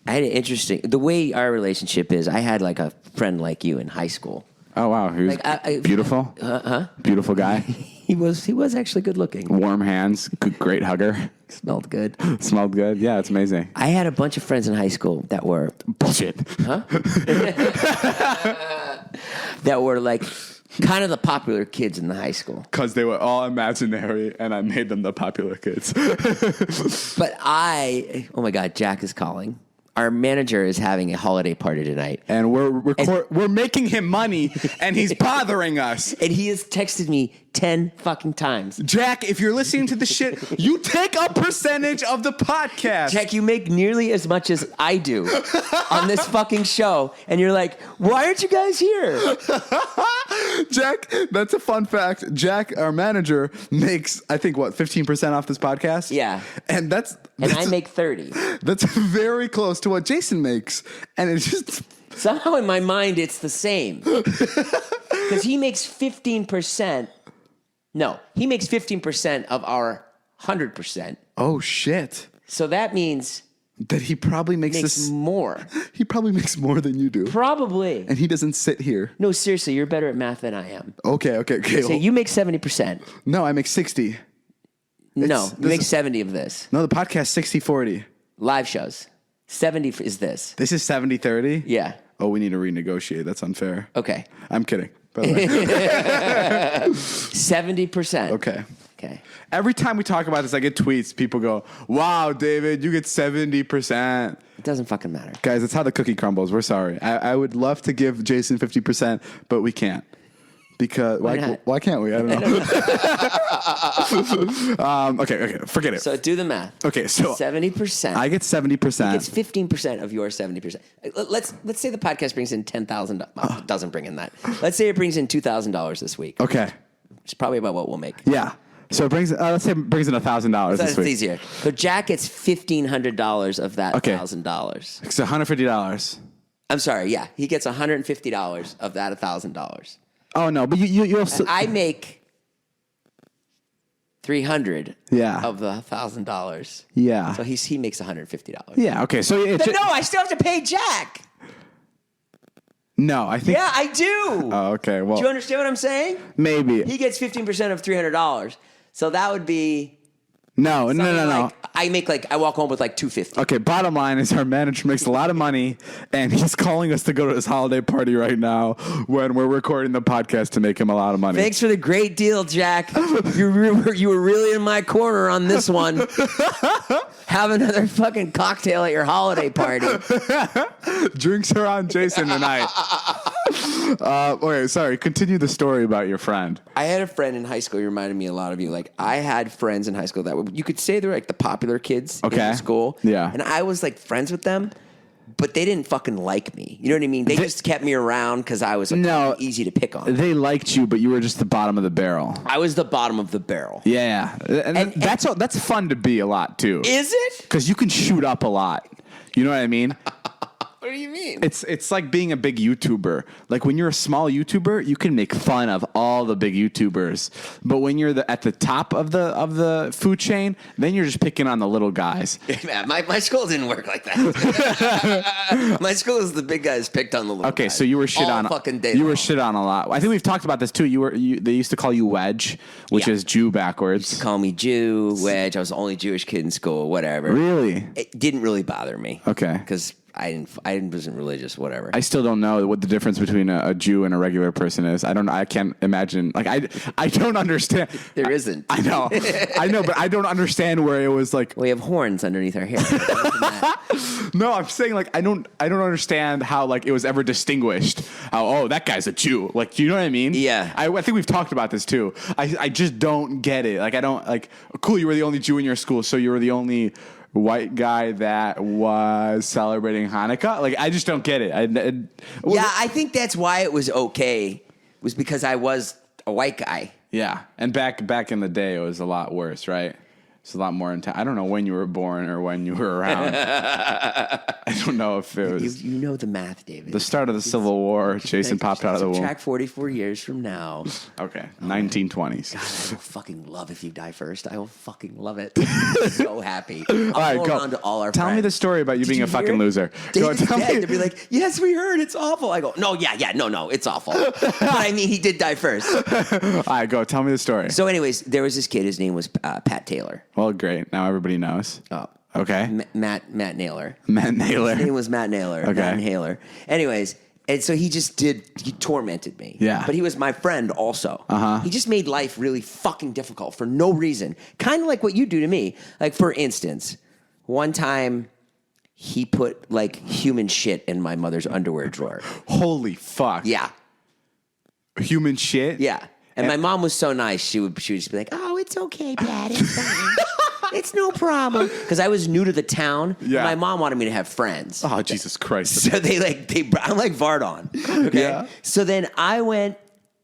I had an interesting... The way our relationship is, I had like a friend like you in high school. Oh, wow. He was beautiful? Beautiful guy? He was actually good looking. Warm hands, great hugger. Smelled good. Smelled good? Yeah, it's amazing. I had a bunch of friends in high school that were... Bullshit. Huh? That were like kind of the popular kids in the high school. Because they were all imaginary, and I made them the popular kids. But oh my God, Jack is calling. Our manager is having a holiday party tonight. And we're making him money, and he's bothering us. And he has texted me 10 fucking times. Jack, if you're listening to this shit, you take a percentage of the podcast. Jack, you make nearly as much as I do on this fucking show. And you're like, why aren't you guys here? Jack, that's a fun fact. Jack, our manager, makes, I think, 15% off this podcast? Yeah. And and I make 30. That's very close to what Jason makes. And it's just... Somehow in my mind, it's the same. Because he makes 15%. No, he makes 15% of our 100%. Oh, shit. So that means... That he probably makes more. He probably makes more than you do. Probably. And he doesn't sit here. No, seriously, you're better at math than I am. Okay. So you make 70%. No, I make 60. No, you make 70 of this. No, the podcast 60-40. Live shows. 70 is this. This is 70-30? Yeah. Oh, we need to renegotiate. That's unfair. Okay. I'm kidding, by the way. 70%. Okay. Every time we talk about this, I get tweets. People go, wow, David, you get 70%. It doesn't fucking matter. Guys, that's how the cookie crumbles. We're sorry. I would love to give Jason 50%, but we can't. Because why can't we? I don't know. Okay, forget it. So do the math. Okay, so 70%. I get 70%. He gets 15% of your 70%. Let's say the podcast brings in $10,000. Well, it doesn't bring in that. Let's say it brings in $2,000 this week. Okay, which is probably about what we'll make. Yeah. So it brings. Let's say it brings in $1,000 this week. That's easier. So Jack gets $1,500 of that $1,000. It's $150. I'm sorry. Yeah, he gets $150 of that $1,000. Oh no, but you'll. I make $300. Yeah. Of the $1,000. Yeah. So he makes $150. Yeah. Okay. So no, I still have to pay Jack. No, I think. Yeah, I do. Oh, okay. Well, do you understand what I'm saying? Maybe he gets 15% of $300. So that would be. No. Like, I walk home with like $250. Okay, bottom line is our manager makes a lot of money, and he's calling us to go to his holiday party right now when we're recording the podcast to make him a lot of money. Thanks for the great deal, Jack. You were really in my corner on this one. Have another fucking cocktail at your holiday party. Drinks are on Jason tonight. Okay, sorry. Continue the story about your friend. I had a friend in high school. You reminded me a lot of you. Like, I had friends in high school that you could say they're like the popular kids in school. Yeah. And I was like friends with them, but they didn't fucking like me. You know what I mean? They just kept me around because I was easy to pick on. They liked you, but you were just the bottom of the barrel. I was the bottom of the barrel. Yeah. And that's fun to be a lot, too. Is it? Because you can shoot up a lot. You know what I mean? What do you mean? It's like being a big YouTuber. Like when you're a small YouTuber, you can make fun of all the big YouTubers. But when you're at the top of the food chain, then you're just picking on the little guys. Man, my school didn't work like that. My school is the big guys picked on the little guys. Okay, so you were shit on fucking day. You were shit on a lot. I think we've talked about this too. They used to call you Wedge, which is Jew backwards. They used to call me Jew, Wedge. I was the only Jewish kid in school. Whatever. Really? It didn't really bother me. Okay. Because I wasn't religious, whatever. I still don't know what the difference between a Jew and a regular person is. I can't imagine. Like, I don't understand. There isn't. I know, but I don't understand where it was like. We have horns underneath our hair. No, I'm saying like I don't understand how like it was ever distinguished. How that guy's a Jew. Like, do you know what I mean? Yeah. I think we've talked about this too. I just don't get it. Like I don't like. Cool, you were the only Jew in your school, so you were the only white guy that was celebrating Hanukkah. Like, I just don't get it. I think that's why it was okay, was because I was a white guy. Yeah, and back in the day, it was a lot worse, right? It's a lot more intense. I don't know when you were born or when you were around. I don't know if it was You know the math, David. the start of the Civil War. Jason popped out of the womb. Subtract 44 years from now. Okay, 1920s. God, I will fucking love if you die first. I will fucking love it. I'm so happy. I'll All right, go go. around to all our Tell me friends. the story about you being a Did fucking hear it? loser. David's Tell dead. me. They'd be like, yes, we heard. It's awful. I go, no, no, it's awful. But I mean, he did die first. All right, go. Tell me the story. So anyways, there was this kid. His name was Pat Taylor. Well, great. Now everybody knows. Oh. Okay. Matt Naylor. Matt Naylor. His name was Matt Naylor. Okay. Matt Naylor. Anyways, and so he tormented me. Yeah. But he was my friend also. Uh-huh. He just made life really fucking difficult for no reason. Kind of like what you do to me. Like, for instance, one time he put like human shit in my mother's underwear drawer. Holy fuck. Yeah. Human shit? Yeah. And my mom was so nice. She would just be like, "Oh, it's okay, Pat. It's fine. It's no problem." Because I was new to the town. Yeah. My mom wanted me to have friends. Oh, Jesus Christ. So I'm like Vardon. Okay. Yeah. So then I went,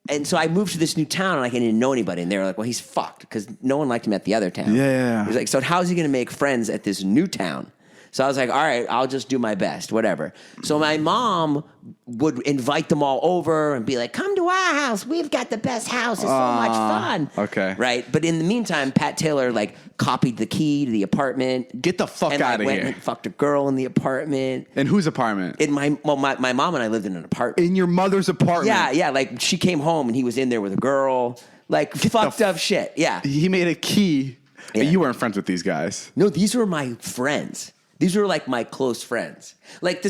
and so I moved to this new town, and like, I didn't know anybody. And they were like, "Well, he's fucked," because no one liked him at the other town. Yeah. He's like, "So how's he going to make friends at this new town?" So I was like, all right, I'll just do my best, whatever. So my mom would invite them all over and be like, come to our house. We've got the best house. It's so much fun. Okay. Right? But in the meantime, Pat Taylor, like, copied the key to the apartment. Get the fuck and, out like, of went here. and fucked a girl in the apartment. In whose apartment? My mom and I lived in an apartment. In your mother's apartment? Yeah. Like, she came home and he was in there with a girl. Like, fucked up shit. Yeah. He made a key. Yeah. You weren't friends with these guys. No, these were my friends. These were like my close friends. Like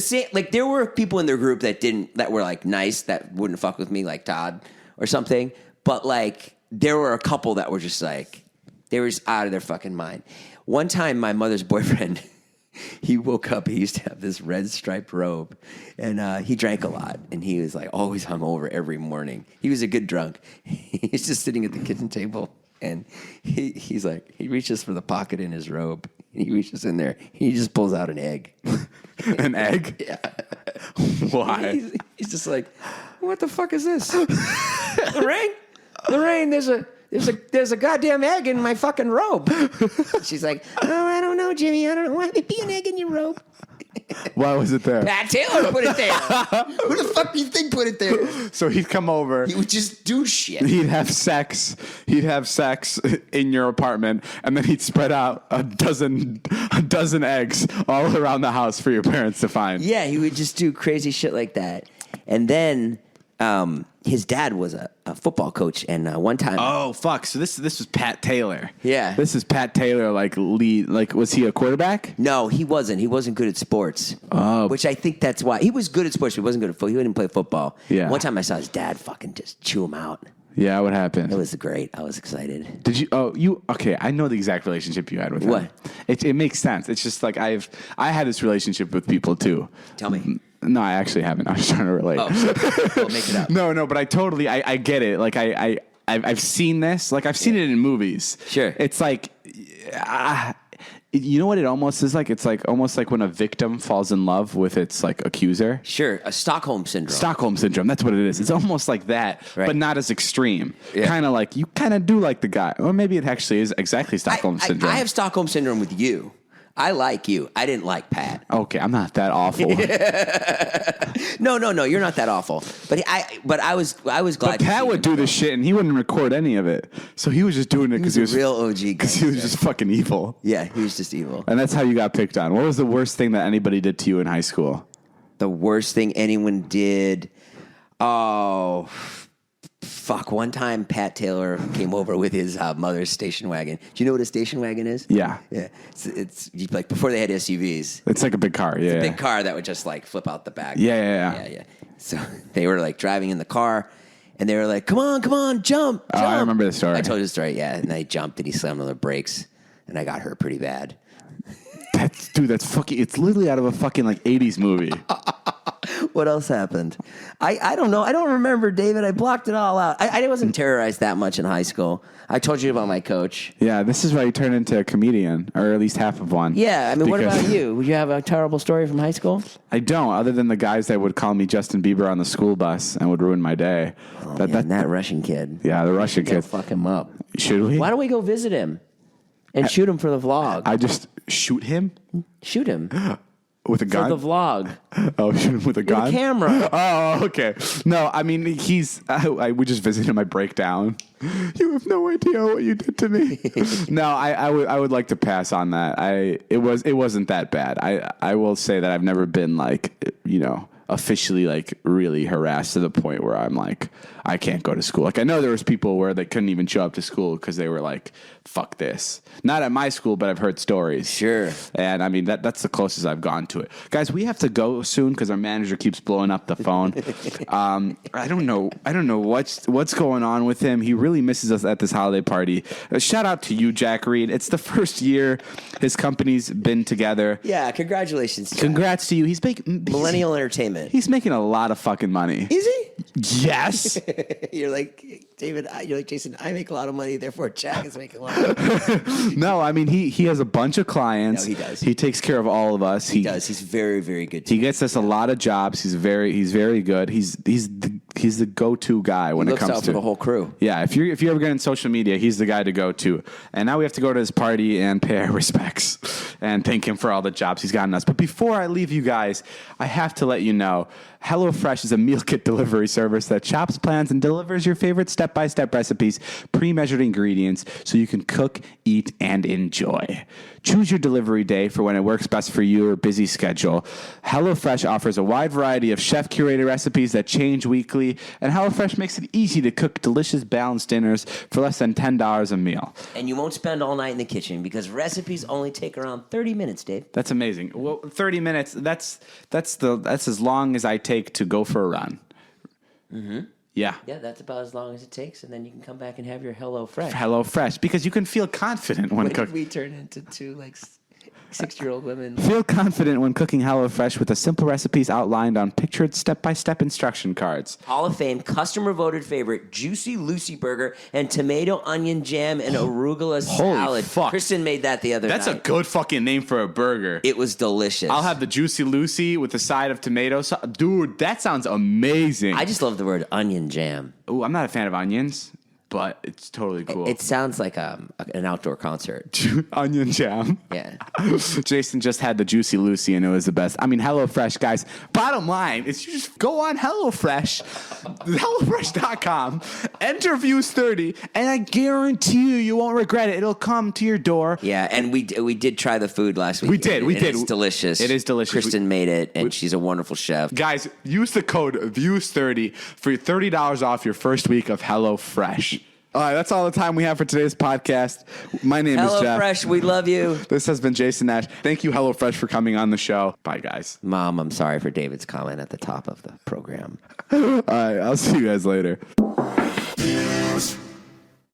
there were people in their group that were like nice, that wouldn't fuck with me, like Todd or something. But like there were a couple that were just like, they were just out of their fucking mind. One time my mother's boyfriend, he woke up, he used to have this red striped robe, and he drank a lot, and he was like always hungover every morning. He was a good drunk. He's just sitting at the kitchen table, and he's like, he reaches for the pocket in his robe. He reaches in there. He just pulls out an egg. An egg? Yeah. Why? He's just like, what the fuck is this? Lorraine, there's a goddamn egg in my fucking robe. She's like, oh, I don't know, Jimmy. I don't know. Why would there be an egg in your robe? Why was it there? Pat Taylor put it there. Who the fuck do you think put it there? So he'd come over. He would just do shit. He'd have sex. He'd have sex in your apartment, and then he'd spread out a dozen eggs all around the house for your parents to find. Yeah, he would just do crazy shit like that. And then his dad was a football coach, and one time, Oh fuck! So this was Pat Taylor. Yeah. This is Pat Taylor. Like lead. Like was he a quarterback? no, he wasn't. He wasn't good at sports. Oh. Which I think that's why he was good at sports, but he wasn't good at football. He didn't play football. Yeah. One time I saw his dad fucking just chew him out. Yeah. What It happened? was great. I was excited. Did you? Oh, you. Okay, I know the exact relationship you had with him. What? It makes sense. It's just like I had this relationship with people too. Tell me. No, I actually haven't. I was trying to relate. Oh, well, make it up. No, but I totally, I get it. Like I've seen this. Like I've seen it in movies. Sure. It's like, you know what it almost is like? It's like almost like when a victim falls in love with its like accuser. Sure, a Stockholm syndrome. Stockholm syndrome. That's what it is. It's almost like that, Right. but not as extreme. Yeah. Kind of like you kind of do like the guy, or maybe it actually is exactly Stockholm syndrome. I have Stockholm syndrome with you. I like you. I didn't like Pat. Okay, I'm not that awful. No, you're not that awful. But I was glad. But Pat would do this shit, and he wouldn't record any of it. So he was just doing it because He was a real OG Because he was just fucking evil. Yeah, he was just evil. And that's how you got picked on. What was the worst thing that anybody did to you in high school? The worst thing anyone did. Oh, fuck. One time Pat Taylor came over with his mother's station wagon. Do you know what a station wagon is? Yeah. Yeah. It's like before they had SUVs. It's like a big car. Yeah. Big car that would just like flip out the back. Yeah. So they were like driving in the car, and they were like, "Come on, jump!" Oh, I remember the story. I told you the story, yeah. And I jumped, and he slammed on the brakes, and I got hurt pretty bad. That's fucking. It's literally out of a fucking like 80s movie. What else happened? I don't know. I don't remember, David. I blocked it all out. I wasn't terrorized that much in high school. I told you about my coach. Yeah, this is why you turn into a comedian, or at least half of one. Yeah, I mean, what Because- about you? Would you have a terrible story from high school? I don't, other than the guys that would call me Justin Bieber on the school bus and would ruin my day. That Russian kid. Yeah, the Russian Go kid. fuck him up. Should we? Why don't we go visit him and shoot him for the vlog? I just shoot him? Shoot him. With a gun? For the vlog. Oh, shoot him with a gun? With a camera. Oh, okay. No, I mean, we just visited my breakdown. You have no idea what you did to me. No, I would like to pass on that. It wasn't that bad. I will say that I've never been like, officially like really harassed to the point where I'm like, I can't go to school. Like I know there was people where they couldn't even show up to school because they were like, fuck this. Not at my school, but I've heard stories. Sure. And I mean, that's the closest I've gone to it. Guys, we have to go soon because our manager keeps blowing up the phone. I don't know what's going on with him. He really misses us at this holiday party. Shout out to you, Jack Reed. It's the first year his company's been together. Yeah, congratulations, Jack. Congrats to you. He's making Millennial Entertainment. He's making a lot of fucking money. Is he? Yes. You're like, David, you're like, Jason, I make a lot of money, therefore Jack is making a lot of money. No, I mean, he has a bunch of clients. No, he does. He takes care of all of us. He does. He's very, very good. He gets us a lot of jobs. He's very good. He's the go-to guy when it comes to. Looks out for the whole crew. Yeah, if you ever get on social media, he's the guy to go to. And now we have to go to his party and pay our respects and thank him for all the jobs he's gotten us. But before I leave you guys, I have to let you know, HelloFresh is a meal kit delivery service that chops, plans, and delivers your favorite step-by-step recipes, pre-measured ingredients, so you can cook, eat, and enjoy. Choose your delivery day for when it works best for your busy schedule. HelloFresh offers a wide variety of chef-curated recipes that change weekly, and HelloFresh makes it easy to cook delicious, balanced dinners for less than $10 a meal. And you won't spend all night in the kitchen because recipes only take around 30 minutes, Dave. That's amazing. Well, 30 minutes, that's as long as I take to go for a run. Mm-hmm. Yeah. Yeah, that's about as long as it takes, and then you can come back and have your HelloFresh. HelloFresh, because you can feel confident when cooking. We turn into two, 6-year-old women. Feel confident when cooking HelloFresh with the simple recipes outlined on pictured step-by-step instruction cards. Hall of Fame, customer-voted favorite, Juicy Lucy Burger, and tomato, onion jam, and arugula salad. Holy fuck. Kristen made that the other night. That's a good fucking name for a burger. It was delicious. I'll have the Juicy Lucy with a side of tomato sauce. Dude, that sounds amazing. I just love the word onion jam. Ooh, I'm not a fan of onions, but it's totally cool. It sounds like an outdoor concert. Onion jam. Yeah. Jason just had the Juicy Lucy, and it was the best. I mean, HelloFresh, guys. Bottom line is you just go on HelloFresh, HelloFresh.com, enter Views 30, and I guarantee you won't regret it. It'll come to your door. Yeah, and we did try the food last week. We did. It's delicious. It is delicious. Kristen made it, and she's a wonderful chef. Guys, use the code Views30 for $30 off your first week of HelloFresh. All right, that's all the time we have for today's podcast. My name is Jeff. HelloFresh, we love you. This has been Jason Nash. Thank you, HelloFresh, for coming on the show. Bye, guys. Mom, I'm sorry for David's comment at the top of the program. All right, I'll see you guys later.